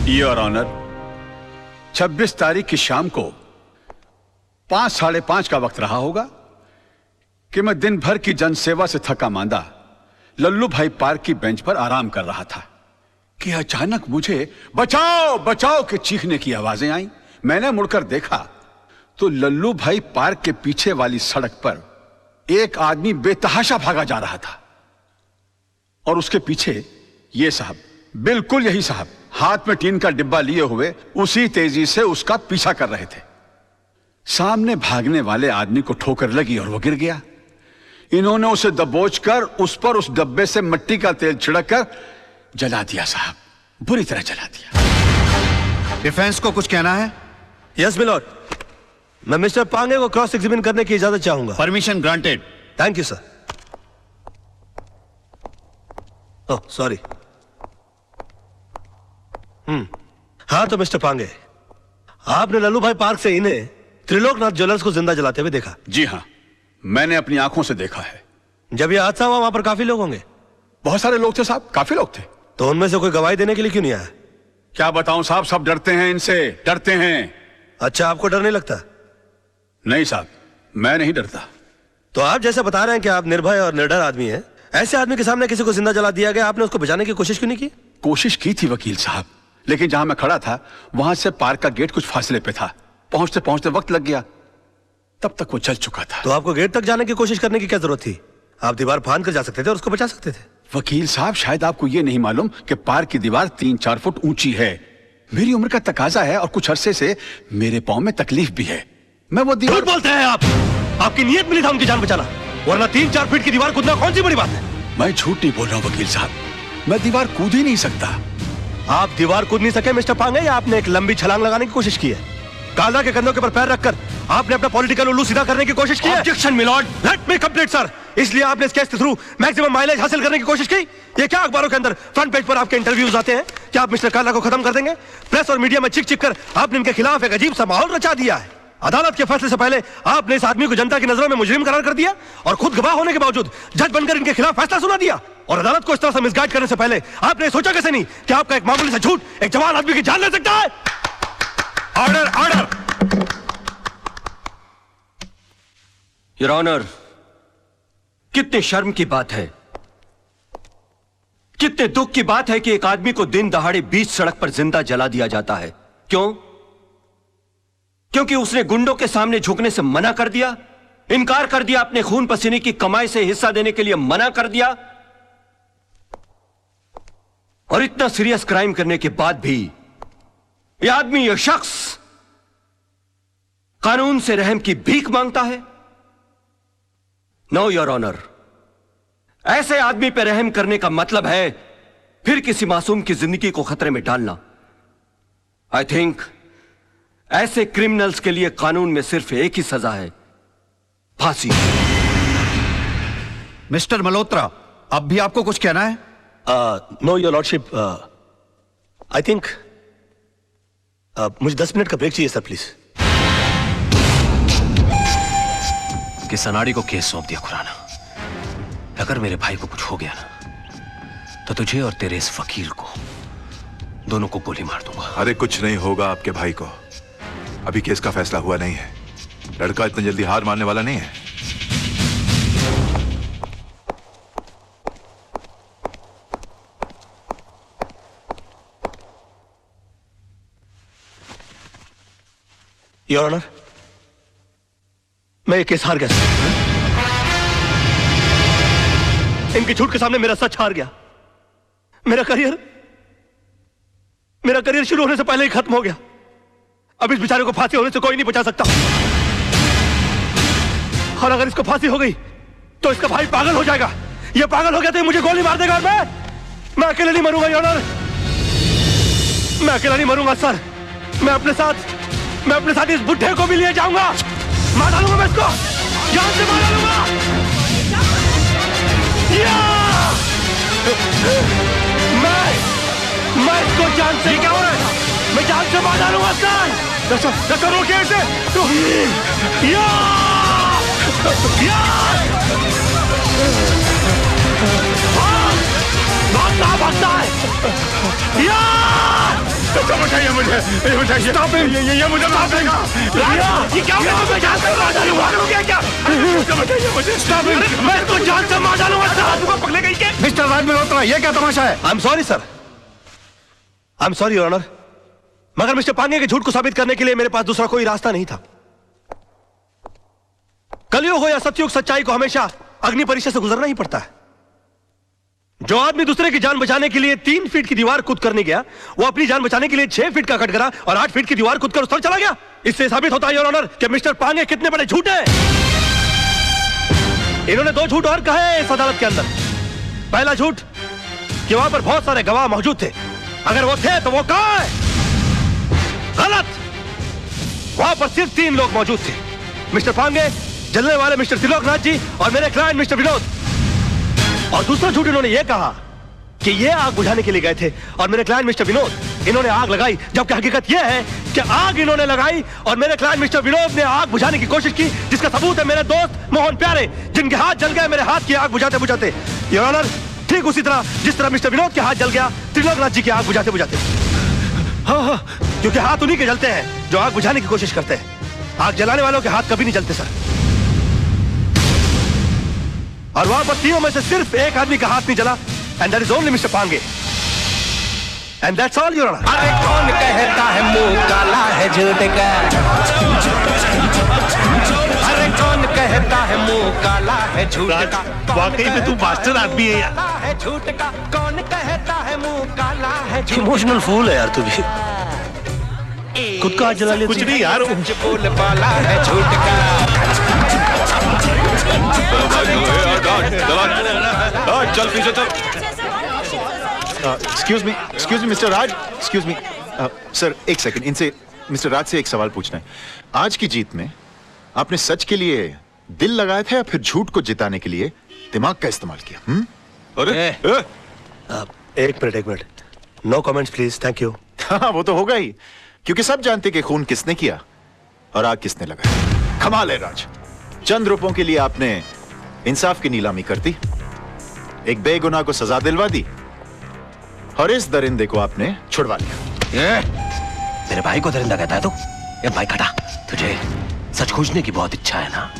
Your honour, 26 तारीख की शाम को 5 साढ़े 5 का वक्त रहा होगा कि मैं दिन भर की जनसेवा से थका मांदा लल्लू भाई पार्क की बेंच पर आराम कर रहा था कि अचानक मुझे बचाओ बचाओ के चीखने की आवाजें आई। मैंने मुड़कर देखा तो लल्लू भाई पार्क के पीछे वाली सड़क पर एक आदमी बेतहाशा भागा जा रहा था और उसके पीछे ये साहब, बिल्कुल यही साहब, हाथ में टीन का डिब्बा लिए हुए उसी तेजी से उसका पीछा कर रहे थे। सामने भागने वाले आदमी को ठोकर लगी और वो गिर गया। इन्होंने उसे दबोचकर उस पर उस डब्बे से मिट्टी का तेल छिड़क कर जला दिया साहब, बुरी तरह जला दिया। डिफेंस को कुछ कहना है? यस मिलॉर्ड, मैं मिस्टर पांगे को क्रॉस एग्जामिन करने की इजाजत चाहूंगा। Permission granted. Thank you sir. Oh sorry. हाँ तो मिस्टर पांगे, आपने लल्लू भाई पार्क से इन्हें त्रिलोकनाथ ज्वेलर्स को जिंदा जलाते हुए देखा? जी हाँ, मैंने अपनी आंखों से देखा है। जब यह हादसा हुआ वहां पर काफी लोग होंगे? बहुत सारे लोग थे साहब, काफी लोग थे। तो उनमें से कोई गवाही देने के लिए क्यों नहीं आया? क्या बताऊं साहब, सब डरते हैं इनसे, डरते हैं। अच्छा, आपको डर नहीं लगता? नहीं साहब, मैं नहीं डरता। तो आप जैसे बता रहे हैं कि आप निर्भय और निडर आदमी हैं, ऐसे आदमी के सामने किसी को जिंदा जला दिया गया, आपने उसको बचाने की कोशिश क्यों नहीं की? कोशिश की थी वकील साहब, लेकिन जहां मैं खड़ा था वहां से पार्क का गेट कुछ फासले पे था। पहुंचते पहुंचते वक्त लग गया, तब तक वो चल चुका था। तो आपको गेट तक जाने की कोशिश करने की क्या जरूरत थी? आप दीवार फांद कर जा सकते थे और उसको बचा सकते थे। वकील साहब, शायद आपको ये नहीं मालूम कि पार्क की दीवार 3-4 फुट ऊंची है। मेरी उम्र का तकाजा है और कुछ अरसे से मेरे पांव में तकलीफ भी है। मैं वो दीवार... झूठ बोलते हैं आप। आपकी नीयत मिली था उनकी जान बचाना, वरना 3-4 फीट की दीवार कूदना कौन सी बड़ी बात है? मैं झूठ नहीं बोल रहा हूं वकील साहब, मैं दीवार कूद ही नहीं सकता। आप दीवार कूद नहीं सके मिस्टर पांगे, या आपने एक लंबी छलांग लगाने की कोशिश की है? काला के कंधों के ऊपर पैर रखकर आपने अपना पॉलिटिकल उल्लू सीधा करने की कोशिश की है? Objection my lord. Let me complete sir. इसलिए आपने इस केस के थ्रू मैक्सिमम माइलेज हासिल करने की कोशिश की? ये क्या अखबारों के अंदर फ्रंट पेज पर आपके इंटरव्यूज आते हैं? क्या आप मिस्टर काला को खत्म कर देंगे? प्रेस और मीडिया में चिक चिक कर आपने इनके खिलाफ एक अजीब सा माहौल रचा दिया है। अदालत के फैसले से पहले आपने इस आदमी को जनता की नजरों में मुजरिम करार कर दिया और खुद गवाह होने के बावजूद जज बनकर इनके खिलाफ फैसला सुना दिया। और अदालत को इस तरह से मिसगाइड करने से पहले आपने सोचा कैसे नहीं कि आपका एक मामूली सा झूठ एक जवान आदमी की जान ले सकता है? Order order. योर ऑनर, कितने शर्म की बात है, कितने दुख की बात है कि एक आदमी को दिन दहाड़े बीच सड़क पर जिंदा जला दिया जाता है। क्यों? क्योंकि उसने गुंडों के सामने झुकने से मना कर दिया, इनकार कर दिया, अपने खून पसीने की कमाई से हिस्सा देने के लिए मना कर दिया। और इतना सीरियस क्राइम करने के बाद भी यह आदमी, यह शख्स कानून से रहम की भीख मांगता है। नो योर ऑनर, ऐसे आदमी पर रहम करने का मतलब है फिर किसी मासूम की जिंदगी को खतरे में डालना। आई थिंक ऐसे क्रिमिनल्स के लिए कानून में सिर्फ एक ही सजा है, फांसी। मिस्टर मल्होत्रा, अब भी आपको कुछ कहना है? Know your lordship, I think मुझे 10 मिनट का ब्रेक चाहिए सर, प्लीज। किस अनाड़ी को केस सौंप दिया खुराना। अगर मेरे भाई को कुछ हो गया ना तो तुझे और तेरे इस वकील को दोनों को गोली मार दूंगा। अरे कुछ नहीं होगा आपके भाई को, अभी केस का फैसला हुआ नहीं है। लड़का इतनी जल्दी हार मानने वाला नहीं है। योर ऑनर, मैं ये केस हार गया। इनकी झूठ के सामने मेरा सच हार गया। मेरा करियर शुरू होने से पहले ही खत्म हो गया। अब इस बेचारे को फांसी होने से कोई नहीं बचा सकता। और अगर इसको फांसी हो गई तो इसका भाई पागल हो जाएगा। ये पागल हो गया तो मुझे गोली मार देगा और मैं अकेले नहीं मरूंगा योर ऑनर। मैं अकेला नहीं मरूंगा सर। मैं अपने साथ इस बुढ़े को भी लिए जाऊंगा। मार डालूंगा मैं इसको, जान से मार डालूंगा। मैं इसको जान से, क्या हो रहा है? मैं जान से मार डालूंगा सर। रोकिए इसे। भागता है। ये मुझे मार देगा। ये क्या हो गया? मैं जान से मार डालूंगा। क्या? मैं इसको जान से मार डालूंगा। तुमको पकड़े गई क्या? मिस्टर राज मल्होत्रा, ये क्या तमाशा है? I am sorry sir, I am sorry your honour, मगर मिस्टर पांगे के झूठ को साबित करने के लिए मेरे पास दूसरा कोई रास्ता नहीं था। कलयुग हो या सतयुग, सच्चाई को हमेशा अग्नि परीक्षा से गुजरना ही पड़ता है। जो आदमी दूसरे की जान बचाने के लिए 3 फीट की दीवार कूद करने गया, वो अपनी जान बचाने के लिए 6 फीट का कटघरा और 8 फीट की दीवार कूद कर उस तरफ चला गया। इससे साबित होता है योर ऑनर कि मिस्टर पांगे कितने बड़े झूठ हैं। इन्होंने 2 झूठ और कहे हैं इस अदालत के अंदर। पहला झूठ कि वहां पर बहुत सारे गवाह मौजूद थे, अगर वो थे तो वो कहां है? गलत, वहां पर सिर्फ 3 लोग मौजूद थे, मिस्टर पांगे, जलने वाले मिस्टर त्रिलोकनाथ जी और मेरे क्लाइंट मिस्टर विनोद। और दूसरा झूठ इन्होंने यह कहा कि ये आग बुझाने के लिए गए थे और मेरे क्लाइंट मिस्टर विनोद इन्होंने आग लगाई, जबकि हकीकत यह है कि आग इन्होंने लगाई और मेरे क्लाइंट मिस्टर विनोद ने आग बुझाने की कोशिश की, जिसका सबूत है मेरे दोस्त मोहन प्यारे, जिनके हाथ जल गए मेरे हाथ की आग बुझाते बुझाते। योर ऑनर, ठीक उसी तरह जिस तरह मिस्टर विनोद के हाथ जल गया त्रिलोकनाथ जी की आग बुझाते बुझाते। हाँ, क्योंकि हाथ उन्हीं के जलते हैं जो आग बुझाने की कोशिश करते हैं। आग जलाने वालों के हाथ कभी नहीं जलते सर। और वहां पर 3 में से सिर्फ एक आदमी का हाथ नहीं जला, and that is only mister Pange, and that's all your honour. अरे कौन कहता है मुंह काला है झूठ का? अरे कौन कहता है मुंह काला है झूठ का? वाकई में तू मास्टर आदमी है यार। है झूठ का? कौन कहता है मुंह काला है झूठ? इमोशनल फूल है यार तू भी। खुद का हाथ जला लिया। कुछ नहीं यार, बोल वाला है झूठ का। चल पीछे चल। एक्सक्यूज मी मिस्टर राज, एक्सक्यूज मी सर, एक सेकंड, इनसे मिस्टर राज से एक सवाल पूछना है। आज की जीत में आपने सच के लिए दिल लगाया था या फिर झूठ को जिताने के लिए दिमाग का इस्तेमाल किया? अरे एक minute, no comments please, thank you. हाँ, वो तो होगा ही, क्योंकि सब जानते कि खून किसने किया और आग किसने लगाई। कमाल है राज, चंद रुपयों के लिए आपने इंसाफ की नीलामी कर दी, एक बेगुनाह को सजा दिलवा दी और इस दरिंदे को आपने छुड़वा लिया। मेरे भाई को दरिंदा कहता है तू? ये भाई खटा, तुझे सच खोजने की बहुत इच्छा है ना?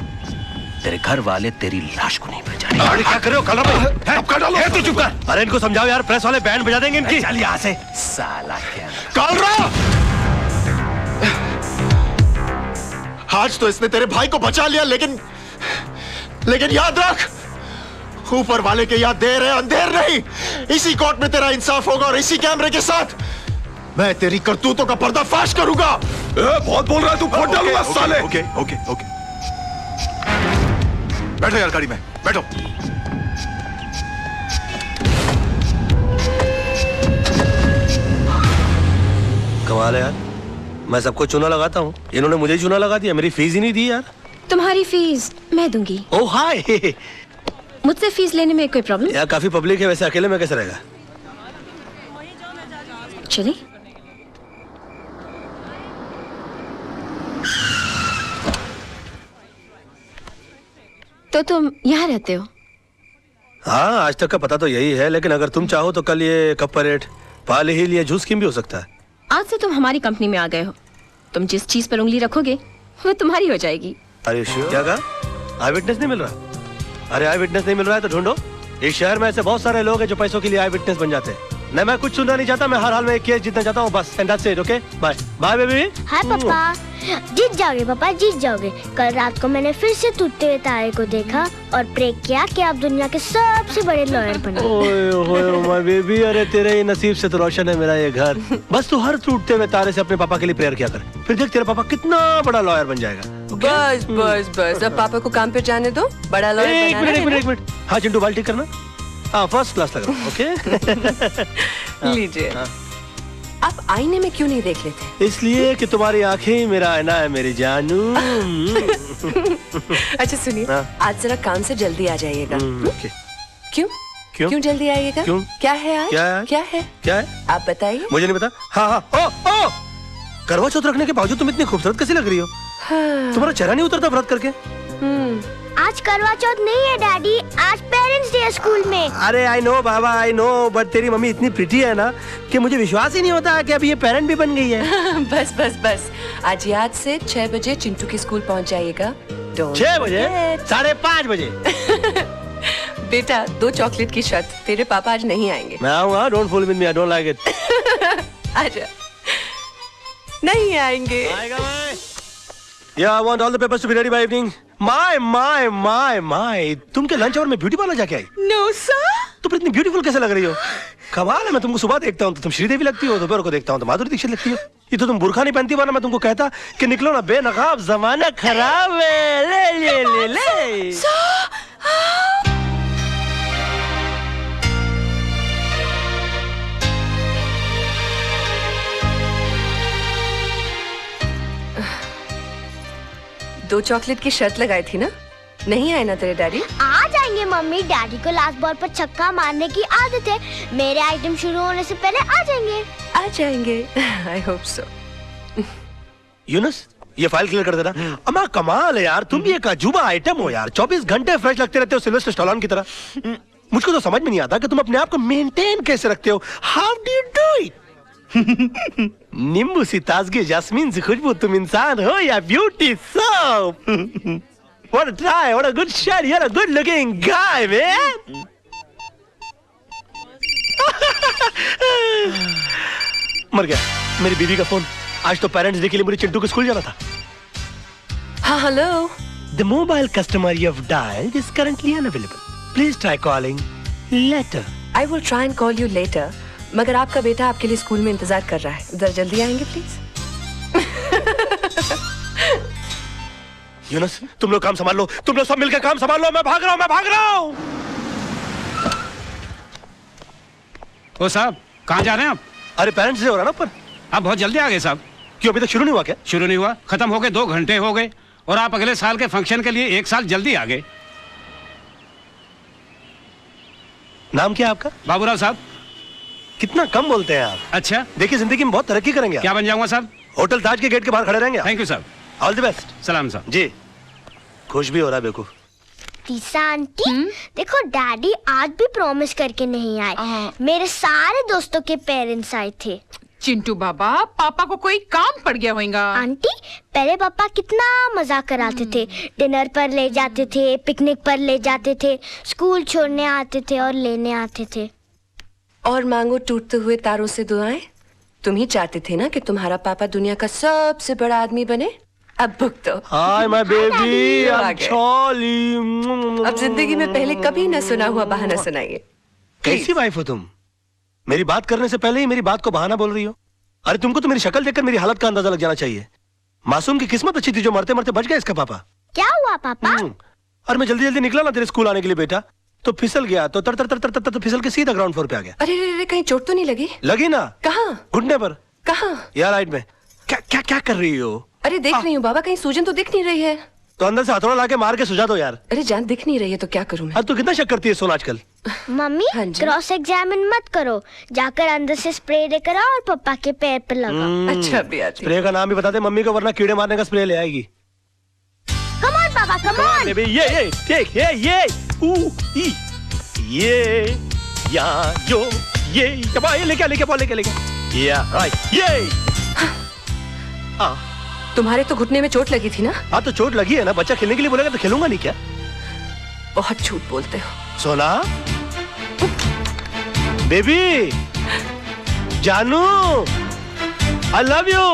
तेरे घर वाले तेरी लाश को नहीं पहचानेंगे। अरे क्या कर रहे हो काला भाई? अब काट डालो। तू चुप कर। अरे इनको समझाओ यार, प्रेस वाले बैंड बजा देंगे इनकी। चल यहाँ से साला। क्या काल रहा, आज तो इसने तेरे भाई को बचा लिया, लेकिन याद रख, ऊपर वाले के याद देर है अंधेर नहीं। इसी कोर्ट में तेरा इंसाफ होगा और इसी कैमरे के साथ मैं तेरी करतूतों का पर्दाफाश करूंगा। बहुत बोल रहा है तू, फोड़ डालूंगा साले। ओके ओके ओके, बैठो यार गाड़ी में, बैठो। कमाल है यार, मैं सबको चूना लगाता हूँ, इन्होंने मुझे चूना लगा दिया, मेरी फीस ही नहीं दी यार। तुम्हारी फीस मैं दूंगी। ओह हाय। मुझसे फीस लेने में कोई प्रॉब्लम? यार काफी पब्लिक है, वैसे अकेले में कैसे रहेगा? चलिए। तो तुम यहाँ रहते हो? हाँ, आज तक का पता तो यही है, लेकिन अगर तुम चाहो तो कल ये कप परेड, पाल हिल या जूस स्कीम भी हो सकता है। आज से तुम हमारी कंपनी में आ गए हो, तुम जिस चीज पर उंगली रखोगे वो तुम्हारी हो जाएगी। अरे श्योर? क्या कहा? आई विटनेस नहीं मिल रहा? अरे आई विटनेस नहीं मिल रहा है तो ढूंढो। इस शहर में ऐसे बहुत सारे लोग हैं जो पैसों के लिए आई विटनेस बन जाते हैं। नहीं, मैं कुछ सुनना नहीं चाहता, मैं हर हाल में एक केस जीतना चाहता हूँ बस। And that's it, okay? Bye bye baby. Hi papa, जीत जाओगे पापा, जीत जाओगे। कल रात को मैंने फिर से टूटते हुए तारे को देखा और प्रे किया कि आप दुनिया के सबसे बड़े लॉयर बने। ओए ओए माय बेबी, अरे तेरे ही नसीब से तो रोशन है मेरा ये घर। बस तू हर टूटते हुए तारे से अपने पापा के लिए प्रेयर किया कर, फिर देख तेरे पापा कितना बड़ा लॉयर बन जाएगा। बस बस बस, अब पापा को काम पे जाने दो, बड़ा लॉयर बनाना है। एक मिनट। हाँ चिंटू, बाल्टी करना। हाँ, फर्स्ट क्लास लग रहा, ओके? लीजिए। आप आईने में क्यों नहीं देख लेते? इसलिए कि तुम्हारी आंखें ही मेरा आईना है मेरी जानू। अच्छा सुनिए, आज जरा काम से जल्दी आ जाइएगा। ओके। क्यों? क्यों? क्यों जल्दी आइएगा? क्यों? क्या है आज? क्या है? क्या है? क्या है? आप बताइए। मुझे नहीं पता। हाँ, ओ, करवा चौथ रखने के बावजूद तुम इतनी खूबसूरत कैसी लग रही हो? हाँ। तुम्हारा चेहरा नहीं उतरता व्रत करके? आज आज करवा चौथ नहीं है डैडी, आज पेरेंट्स डे है स्कूल में। अरे I know Baba, I know, but तेरी मम्मी इतनी प्रिटी है ना कि मुझे विश्वास ही नहीं होता कि अभी ये पेरेंट भी बन गई है। बस बस बस, आज याद से 6 बजे चिंटू की स्कूल पहुंच जाइएगा। 6 बजे? 5:30 बजे? बेटा 2 चॉकलेट की शर्त, तेरे पापा आज नहीं आएंगे। मैं आऊंगा, don't fool with me, I don't like it. आजा। नहीं आएंगे। आएगा मैं। Yeah, I want all the papers to be ready by evening. My. तुम क्या लंच आवर में ब्यूटी पार्लर जाके आई? No sir। तुम इतनी ब्यूटीफुल कैसे लग रही हो? कमाल है, मैं तुमको सुबह देखता हूँ तो तुम श्रीदेवी लगती हो, दोपहर को देखता हूँ तो माधुरी दीक्षित लगती हो। ये तो तुम बुर्खा नहीं पहनती, वरना मैं तुमको कहता कि निकलो ना बेनकाब, जमाना खराब है। ले। दो चॉकलेट की शर्त लगाई थी ना, नहीं आए ना तेरे डैडी? आ जाएंगे मम्मी, डैडी को लास्ट बॉल पर छक्का मारने की आदत है, मेरे आइटम शुरू होने से पहले आ जाएंगे। आ जाएंगे, आई होप सो। यूनुस, ये फाइल क्लियर कर देना। अम्मा कमाल है यार, तुम भी एक अजूबा आइटम हो यार, 24 घंटे फ्रेश लगते रहते हो सिल्वेस्टर स्टैलोन की तरह। मुझको तो समझ में नहीं आता कि तुम अपने आप को मेंटेन कैसे रखते हो। How do you do it? नींबू सी ताजगी, जास्मीन सी खुशबू, तुम इंसान हो या beauty soap? What a try, what a good shot, you're a good looking guy, man. मर गया मेरी बीवी का फोन। आज तो पेरेंट्स डे के लिए मुझे चिंटू को स्कूल जाना था। हाँ hello. The mobile customer you have dialed is currently unavailable. Please try calling later. I will try and call you later. मगर आपका बेटा आपके लिए स्कूल में इंतजार कर रहा है, जरा जल्दी आएंगे प्लीज। यूनुस, तुम लोग काम संभाल लो, तुम लोग सब मिलकर काम संभाल लो, मैं भाग रहा हूँ। ओ साहब, कहाँ जा रहे हैं आप? अरे पेरेंट्स डे हो रहा ना ऊपर। आप बहुत जल्दी आ गए साहब। क्यों, अभी तक शुरू नहीं हुआ क्या? शुरू नहीं हुआ, खत्म हो गए 2 घंटे हो गए, और आप अगले साल के फंक्शन के लिए 1 साल जल्दी आ गए। नाम क्या है आपका? बाबूराव साहब। कितना कम बोलते हैं आप। अच्छा, देखिए जिंदगी में बहुत तरक्की करेंगे। क्या बन जाऊंगा साहब? होटल ताज के गेट के बाहर खड़े रहेंगे। थैंक यू साहब। All the best. सलाम साहब। जी, खुश भी हो रहा है बेवकूफ। तीसा आंटी, देखो डैडी आज भी प्रॉमिस करके नहीं आए। मेरे सारे दोस्तों के पेरेंट्स आए थे। चिंटू बाबा, पापा को कोई काम पड़ गया होगा। आंटी, पहले पापा कितना मजाक कराते थे, डिनर पर ले जाते थे, पिकनिक पर ले जाते थे, स्कूल छोड़ने आते थे और लेने आते थे। और मांगो टूटते हुए तारों से दुआएं। तुम ही चाहते थे ना कि तुम्हारा पापा दुनिया का सबसे बड़ा आदमी बने। अब भुगतो। हाय माय बेबी, आ आई एम गए। सॉरी। अब जिंदगी में पहले कभी न सुना हुआ बहाना सुनाइए। कैसी वाइफ हो तुम? मेरी बात करने से पहले ही मेरी बात को बहाना बोल रही हो। अरे तुमको तो मेरी शक्ल देखकर मेरी हालत का अंदाजा लग जाना चाहिए। मासूम की किस्मत अच्छी थी जो मरते मरते बच गया इसका पापा। क्या हुआ पापा? और मैं जल्दी जल्दी निकला ना तेरे स्कूल आने के लिए बेटा, तो फिसल गया, तो तर तर तर तर तर तर फिसल के सीधा ग्राउंड फ्लोर पे आ गया। अरे रे रे, कहीं चोट तो नहीं लगी? लगी ना। कहाँ? घुटने पर। कहाँ? यार राइट में। क्या क्या क्या कर रही हो? अरे देख रही हूँ बाबा, कहीं सूजन तो दिख नहीं रही है। तो अंदर से हथौड़ा लाके मार के सुझा दो यार। अरे जान दिख नहीं रही है तो क्या करूँ मैं? अब तू कितना शक करती है सोना आजकल? मम्मी, हाँ जी। क्रॉस एग्जामिन मत करो, जाकर अंदर से स्प्रे लेकर आओ और पापा के पैर पर लगाओ। अच्छा बिया जी। स्प्रे का नाम भी बता दे मम्मी को, वरना कीड़े मारने का स्प्रे ले आएगी। कम ऑन पापा, कम ऑन। बेबी, ये टेक, ये ई, ये या जो ये लेके या राइट ये। तुम्हारे तो घुटने में चोट लगी थी ना? हाँ तो चोट लगी है ना, बच्चा खेलने के लिए बोलेगा तो खेलूंगा नहीं क्या? बहुत झूठ बोलते हो। सोना, बेबी, जानू, आई लव यू।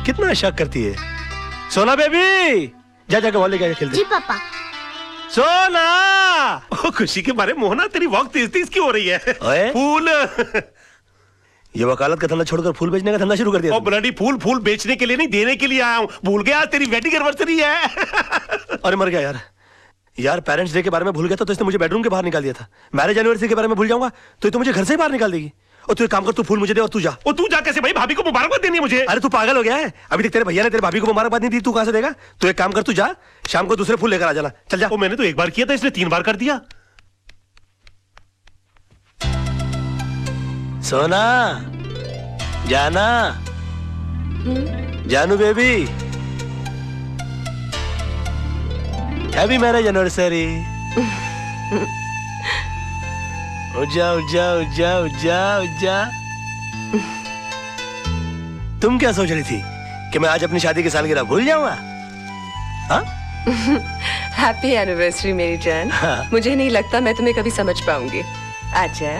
कितना शक करती है सोना बेबी। जा जाके वॉली का खेलते। जी पापा। सोना, ओ, खुशी के मारे मोहना तेरी वॉक तेज तेज क्यों हो रही है? ओए फूल। ये वकालत का धंधा छोड़कर फूल बेचने का धंधा शुरू कर दिया। ओ ब्लडी फूल बेचने के लिए नहीं, देने के लिए आया हूँ। भूल गया तेरी वेडिंग एनिवर्सरी है। अरे मर गया यार पेरेंट्स डे के बारे में भूल गया था तो इसने मुझे बेडरूम के बाहर निकाल दिया था। मैरिज एनिवर्सरी के बारे में भूल जाऊंगा तो ये तो मुझे घर से ही बाहर निकाल देगी। और तू एक काम कर, तू फूल मुझे दे और तू जा। और तू जा कैसे भाई? भाभी को मुबारकबाद देनी है मुझे। अरे तू पागल हो गया है? अभी तक तेरे भैया ने तेरे भाभी को मुबारकबाद नहीं दी, तू कहां से देगा? तो एक काम कर, तू जा, शाम को दूसरे फूल लेकर आ जाना। चल जा। ओ, मैंने तो एक बार किया था, इसने 3 बार कर दिया। सोना, जाना, जानू बेबी, हैप्पी मैरिज एनिवर्सरी। उजा उजा उजा उजा उजा। तुम क्या सोच रही थी कि मैं आज अपनी शादी की सालगिरह भूल जाऊंगा? हाँ? हैप्पी एनिवर्सरी मेरी जान। मुझे नहीं लगता मैं तुम्हें कभी समझ पाऊंगी। आजा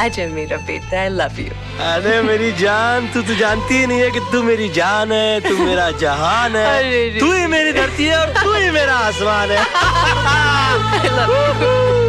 आजा मेरा बेटा, आई लव यू। अरे मेरी जान, तू तो जानती ही नहीं है कि तू मेरी जान है, तू मेरा जहान है, तू ही मेरी धरती है और तू ही मेरा आसमान है। I love you.